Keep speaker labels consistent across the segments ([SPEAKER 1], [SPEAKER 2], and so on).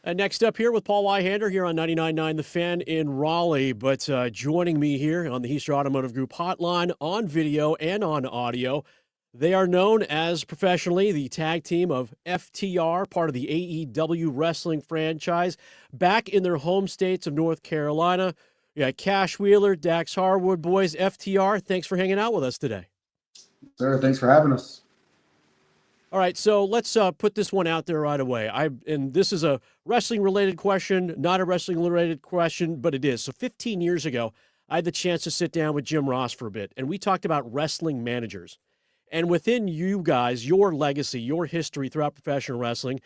[SPEAKER 1] Next up here with Paul Ihander here on 99.9 The Fan in Raleigh. But joining me here on the Heaster Automotive Group hotline on video and on audio, they are known as professionally the tag team of FTR, part of the AEW wrestling franchise, back in their home states of North Carolina. We got Cash Wheeler, Dax Harwood, boys, FTR. Thanks for hanging out with us today.
[SPEAKER 2] Sir, thanks for having us.
[SPEAKER 1] All right, so let's put this one out there right away. And this is a wrestling-related question, not a wrestling-related question, but it is. So 15 years ago, I had the chance to sit down with Jim Ross for a bit, and we talked about wrestling managers. And within you guys, your legacy, your history throughout professional wrestling,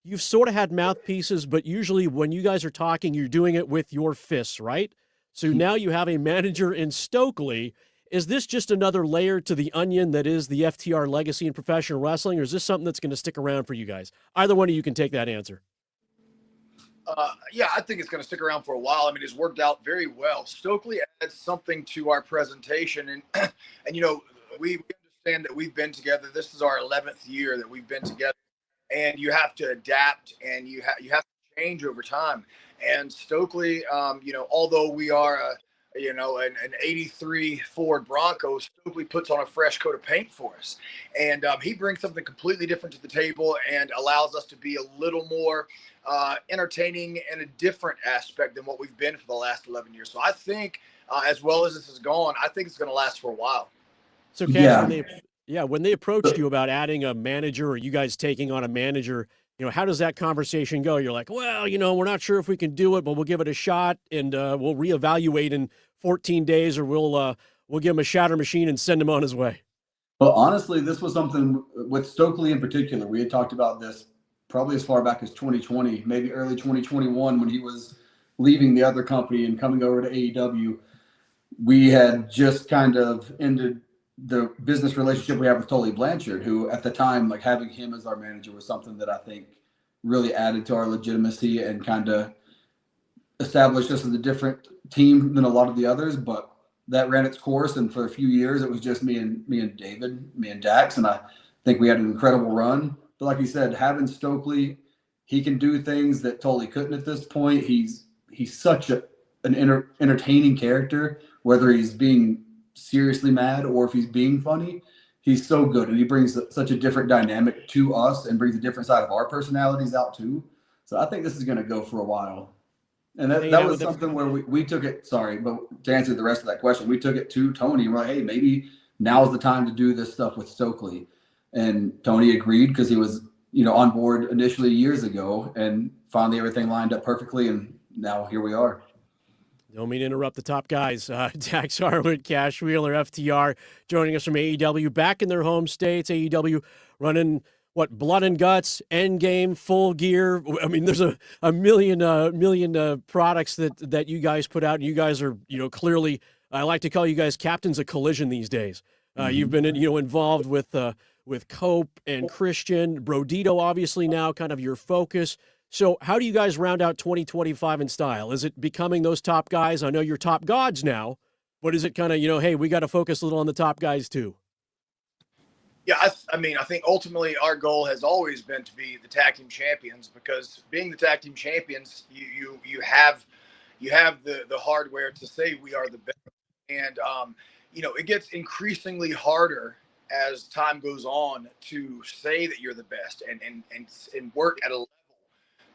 [SPEAKER 1] you've sort of had mouthpieces, but usually when you guys are talking, you're doing it with your fists, right? So now you have a manager in Stokely. Is this just another layer to the onion that is the FTR legacy in professional wrestling, or is this something that's going to stick around for you guys? Either one of you can take that answer.
[SPEAKER 3] Yeah, I think it's going to stick around for a while. I mean, it's worked out very well. Stokely adds something to our presentation, and and we understand that we've been together. This is our 11th year that we've been together, and you have to adapt and you have to change over time. And Stokely, although we are an 83 Ford Bronco, Stokely puts on a fresh coat of paint for us. And he brings something completely different to the table and allows us to be a little more entertaining in a different aspect than what we've been for the last 11 years. So I think as well as this has gone, I think it's going to last for a while.
[SPEAKER 1] So, Cash, when they approached you about adding a manager or you guys taking on a manager, how does that conversation go? You're like, well, we're not sure if we can do it, but we'll give it a shot and we'll reevaluate in 14 days, or we'll give him a shatter machine and send him on his way.
[SPEAKER 2] Well, honestly, this was something with Stokely in particular. We had talked about this probably as far back as 2020, maybe early 2021, when he was leaving the other company and coming over to AEW. We had just kind of ended the business relationship we have with Tully Blanchard, who at the time, like having him as our manager was something that I think really added to our legitimacy and kind of established us as a different team than a lot of the others. But that ran its course, and for a few years it was just me and David, me and Dax, and I think we had an incredible run. But like you said, having Stokely, he can do things that Tully couldn't at this point. He's such an entertaining character, whether he's being seriously mad or if he's being funny. He's so good, and he brings such a different dynamic to us and brings a different side of our personalities out too. So I think this is going to go for a while. And that was something where we took it, sorry, but to answer the rest of that question, we took it to Tony and we're like, hey, maybe now's the time to do this stuff with Stokely. And Tony agreed because he was, on board initially years ago, and finally everything lined up perfectly, and now here we are.
[SPEAKER 1] Don't mean to interrupt the top guys. Dax Harwood, Cash Wheeler, FTR, joining us from AEW, back in their home states. AEW running Blood and Guts, Endgame, Full Gear. I mean, there's a million products that you guys put out, and you guys are, clearly, I like to call you guys captains of Collision these days. You've been, involved with Cope and Christian, Brodito, obviously now kind of your focus. So how do you guys round out 2025 in style? Is it becoming those top guys? I know you're top gods now, but is it kind of, hey, we got to focus a little on the top guys too?
[SPEAKER 3] Yeah, I think ultimately our goal has always been to be the tag team champions, because being the tag team champions, you have the hardware to say we are the best. And, it gets increasingly harder as time goes on to say that you're the best and work at a level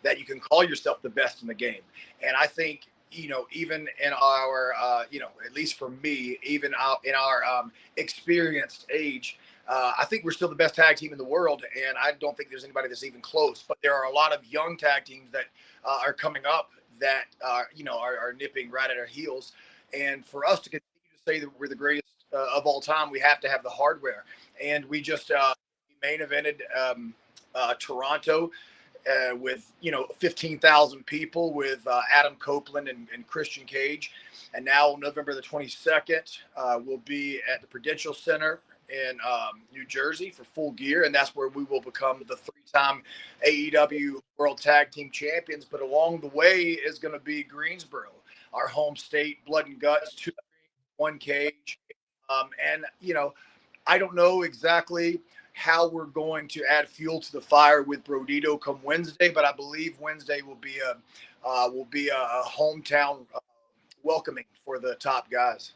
[SPEAKER 3] that you can call yourself the best in the game. And I think, even in our, at least for me, even in our experienced age, I think we're still the best tag team in the world, and I don't think there's anybody that's even close. But there are a lot of young tag teams that are coming up that are nipping right at our heels. And for us to continue to say that we're the greatest of all time, we have to have the hardware. And we just main evented Toronto with 15,000 people with Adam Copeland and Christian Cage. And now November the 22nd, we'll be at the Prudential Center in New Jersey for Full Gear, and that's where we will become the 3-time AEW World Tag Team Champions. But along the way is going to be Greensboro, our home state, Blood and Guts, 2-1 cage. And I don't know exactly how we're going to add fuel to the fire with Brodito come Wednesday, but I believe Wednesday will be a hometown welcoming for the top guys.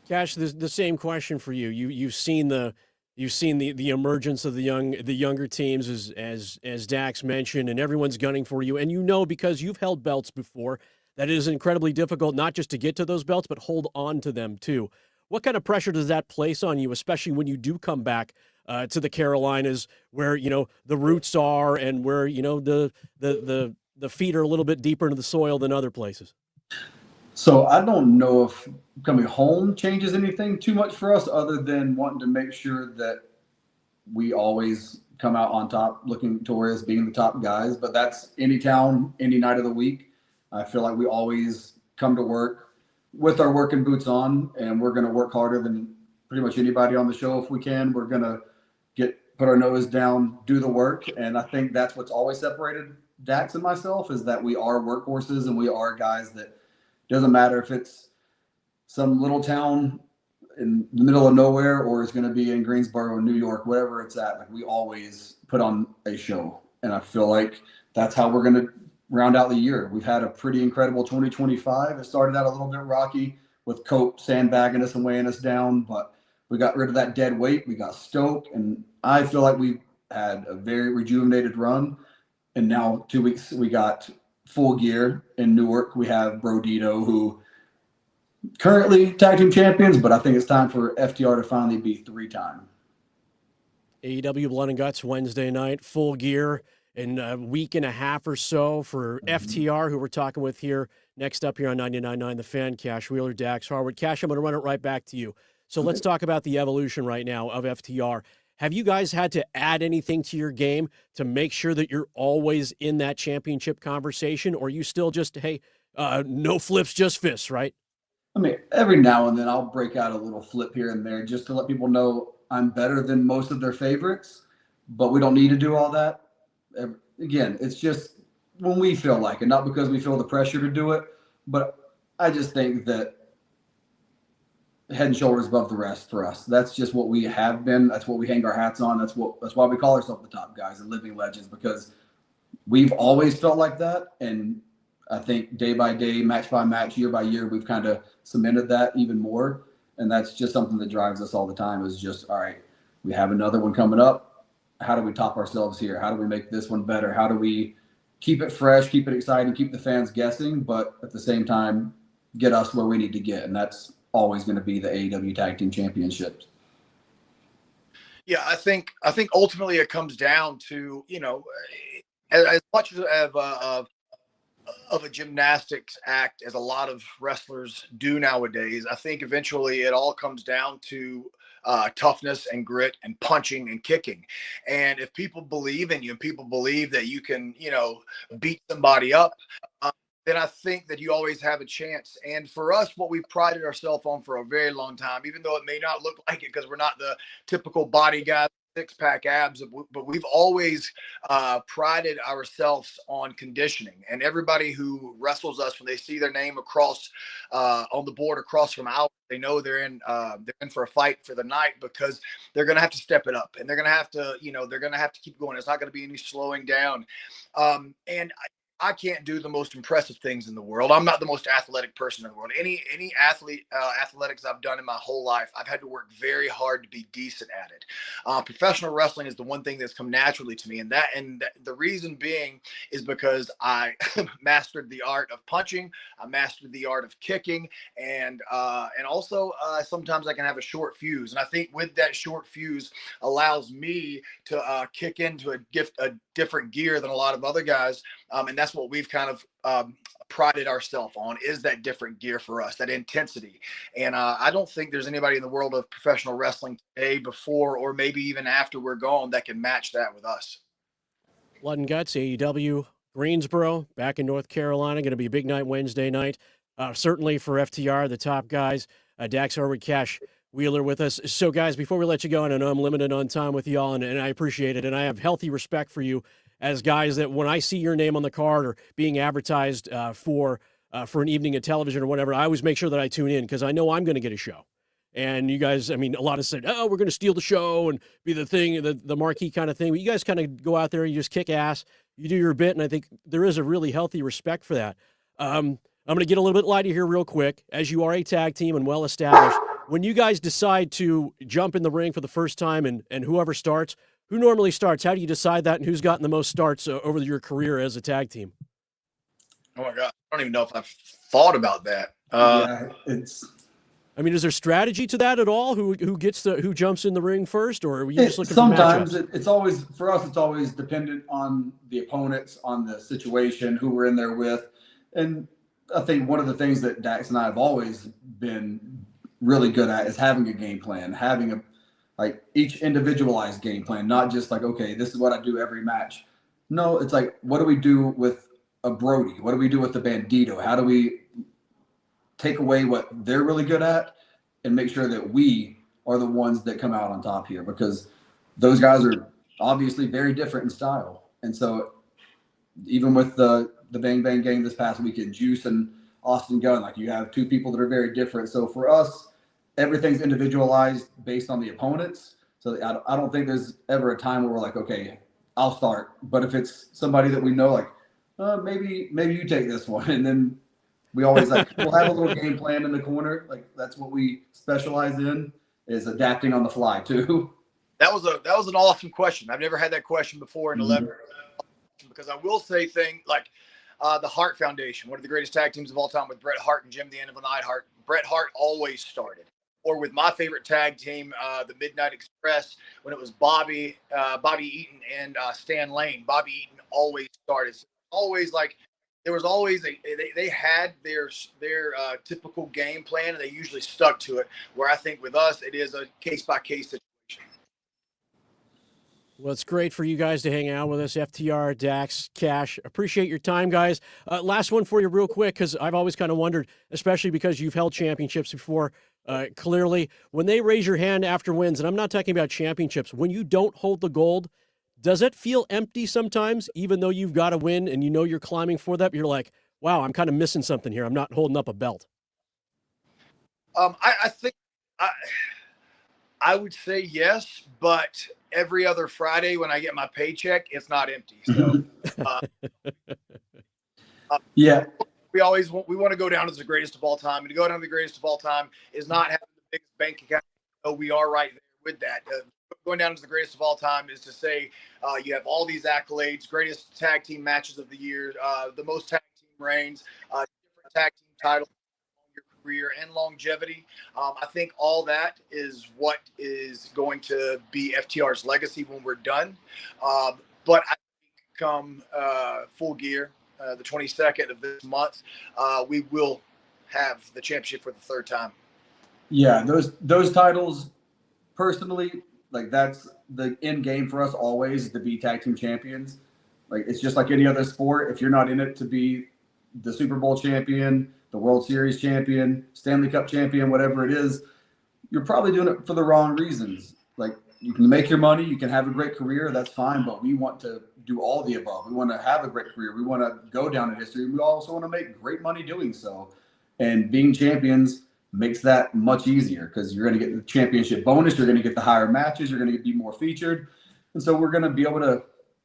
[SPEAKER 1] Cash, the same question for you. You've seen the emergence of the younger teams as Dax mentioned, and everyone's gunning for you. And you know, because you've held belts before, that it is incredibly difficult not just to get to those belts, but hold on to them too. What kind of pressure does that place on you, especially when you do come back to the Carolinas, where the roots are, and where the feet are a little bit deeper into the soil than other places?
[SPEAKER 2] So I don't know if coming home changes anything too much for us, other than wanting to make sure that we always come out on top, looking towards being the top guys. But that's any town, any night of the week. I feel like we always come to work with our working boots on, and we're going to work harder than pretty much anybody on the show if we can. We're going to put our nose down, do the work. And I think that's what's always separated Dax and myself, is that we are workhorses, and we are guys that doesn't matter if it's some little town in the middle of nowhere or it's going to be in Greensboro, New York, whatever it's at. Like, we always put on a show. And I feel like that's how we're going to round out the year. We've had a pretty incredible 2025. It started out a little bit rocky with Cope sandbagging us and weighing us down, but we got rid of that dead weight. We got Stoke, and I feel like we had a very rejuvenated run. And now 2 weeks, we got Full Gear in Newark. We have Brodito, who currently tag team champions, but I think it's time for FTR to finally be 3-time.
[SPEAKER 1] AEW Blood and Guts Wednesday night, Full Gear in a week and a half or so for FTR, who we're talking with here. Next up here on 99.9 The Fan, Cash Wheeler, Dax Harwood. Cash, I'm going to run it right back to you. So let's talk about the evolution right now of FTR. Have you guys had to add anything to your game to make sure that you're always in that championship conversation, or are you still just, hey, no flips, just fists, right?
[SPEAKER 2] I mean, every now and then I'll break out a little flip here and there just to let people know I'm better than most of their favorites, but we don't need to do all that. Again, it's just when we feel like it, not because we feel the pressure to do it, but I just think that head and shoulders above the rest for us. That's just what we have been. That's what we hang our hats on. That's why we call ourselves the top guys and living legends, because we've always felt like that. And I think day by day, match by match, year by year, we've kind of cemented that even more. And that's just something that drives us all the time, is just, all right, we have another one coming up. How do we top ourselves here? How do we make this one better? How do we keep it fresh, keep it exciting, keep the fans guessing, but at the same time, get us where we need to get? And that's always going to be the AEW Tag Team Championships.
[SPEAKER 3] Yeah, I think ultimately it comes down to, as much of a gymnastics act as a lot of wrestlers do nowadays, I think eventually it all comes down to toughness and grit and punching and kicking. And if people believe in you and people believe that you can, beat somebody up, then I think that you always have a chance. And for us, what we've prided ourselves on for a very long time, even though it may not look like it because we're not the typical body guy, six-pack abs, but we've always prided ourselves on conditioning. And everybody who wrestles us, when they see their name across on the board across from ours, they know they're in for a fight for the night, because they're going to have to step it up, and they're going to have to, they're going to have to keep going. It's not going to be any slowing down. And I can't do the most impressive things in the world. I'm not the most athletic person in the world. Any athletics I've done in my whole life, I've had to work very hard to be decent at it. Professional wrestling is the one thing that's come naturally to me, and the reason being is because I mastered the art of punching, I mastered the art of kicking, and also sometimes I can have a short fuse, and I think with that short fuse allows me to kick into a different gear than a lot of other guys, and that's what we've kind of prided ourselves on, is that different gear for us, that intensity. And I don't think there's anybody in the world of professional wrestling today, before or maybe even after we're gone, that can match that with us.
[SPEAKER 1] Blood and Guts, AEW, Greensboro, back in North Carolina. Going to be a big night Wednesday night. Certainly for FTR, the top guys. Dax Harwood Cash Wheeler with us. So, guys, before we let you go, and I know I'm limited on time with y'all, and I appreciate it, and I have healthy respect for you as guys that when I see your name on the card or being advertised for an evening of television or whatever, I always make sure that I tune in, because I know I'm going to get a show. And you guys, I mean, a lot of said, oh, we're going to steal the show and be the thing, the marquee kind of thing. But you guys kind of go out there and you just kick ass. You do your bit, and I think there is a really healthy respect for that. I'm going to get a little bit lighter here real quick. As you are a tag team and well-established, when you guys decide to jump in the ring for the first time and whoever starts, who normally starts? How do you decide that, and who's gotten the most starts over your career as a tag team?
[SPEAKER 3] Oh, my God. I don't even know if I've thought about that.
[SPEAKER 2] Yeah,
[SPEAKER 1] I mean, is there strategy to that at all? Who jumps in the ring first, or are you just looking
[SPEAKER 2] sometimes
[SPEAKER 1] for matchups?
[SPEAKER 2] it's always, for us, it's always dependent on the opponents, on the situation, who we're in there with. And I think one of the things that Dax and I have always been really good at is having a game plan, having each individualized game plan, not just like, okay, this is what I do every match. No, it's like, what do we do with a Brody? What do we do with the Bandito? How do we take away what they're really good at and make sure that we are the ones that come out on top here, because those guys are obviously very different in style. And so even with the Bang Bang Gang this past weekend, Juice and Austin Gunn, like, you have two people that are very different. So for us, everything's individualized based on the opponents. So I don't think there's ever a time where we're like, okay, I'll start. But if it's somebody that we know, like, maybe you take this one, and then we always we'll have a little game plan in the corner. Like, that's what we specialize in, is adapting on the fly too.
[SPEAKER 3] That was an awesome question. I've never had that question before in 11, because I will say things like the Hart Foundation, one of the greatest tag teams of all time, with Bret Hart and Jim the Anvil Neidhart. Bret Hart always started. Or with my favorite tag team, the Midnight Express, when it was Bobby Eaton and Stan Lane. Bobby Eaton always started. So always there was always they had their typical game plan, and they usually stuck to it. Where I think with us, it is a case by case situation.
[SPEAKER 1] Well, it's great for you guys to hang out with us. FTR, Dax, Cash. Appreciate your time, guys. Last one for you real quick, because I've always kind of wondered, especially because you've held championships before, clearly, when they raise your hand after wins, and I'm not talking about championships, when you don't hold the gold, does it feel empty sometimes, even though you've got to win and you know you're climbing for that? You're like, wow, I'm kind of missing something here. I'm not holding up a belt.
[SPEAKER 3] I think I would say yes, but every other Friday when I get my paycheck, it's not empty. So,
[SPEAKER 2] yeah,
[SPEAKER 3] we want to go down as the greatest of all time, and to go down to the greatest of all time is not having the biggest bank account. So we are right there with that. Going down as the greatest of all time is to say you have all these accolades, greatest tag team matches of the year, the most tag team reigns, different tag team titles, your career, and longevity. I think all that is what is going to be FTR's legacy when we're done. But I think come full gear, the 22nd of this month, we will have the championship for the third time.
[SPEAKER 2] Yeah, those titles, personally, like, that's the end game for us always, to be tag team champions. Like, it's just like any other sport. If you're not in it to be the Super Bowl champion, the World Series champion, Stanley Cup champion, whatever it is, you're probably doing it for the wrong reasons. Like, you can make your money, you can have a great career, that's fine, but we want to do all the above. We want to have a great career. We want to go down in history. We also want to make great money doing so. And being champions makes that much easier, because you're going to get the championship bonus, you're going to get the higher matches, you're going to be more featured. And so we're going to be able to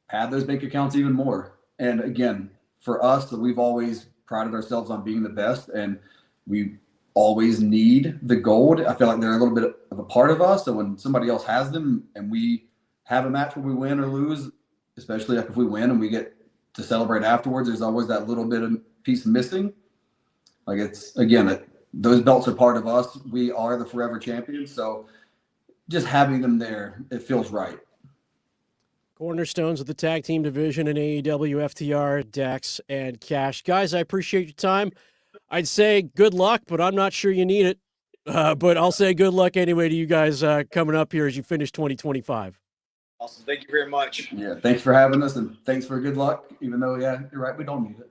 [SPEAKER 2] pad those bank accounts even more. And again, for us, we've always prided ourselves on being the best, and we always need the gold. I feel like they're a little bit of a part of us. So when somebody else has them and we have a match where we win or lose, especially if we win and we get to celebrate afterwards, there's always that little bit of piece missing. Like, it's, again, those belts are part of us. We are the forever champions. So just having them there, it feels right.
[SPEAKER 1] Cornerstones of the tag team division in AEW, FTR, Dax, and Cash. Guys, I appreciate your time. I'd say good luck, but I'm not sure you need it. But I'll say good luck anyway to you guys coming up here as you finish 2025.
[SPEAKER 3] Awesome. Thank you very much.
[SPEAKER 2] Yeah, thanks for having us, and thanks for good luck, even though, yeah, you're right, we don't need it.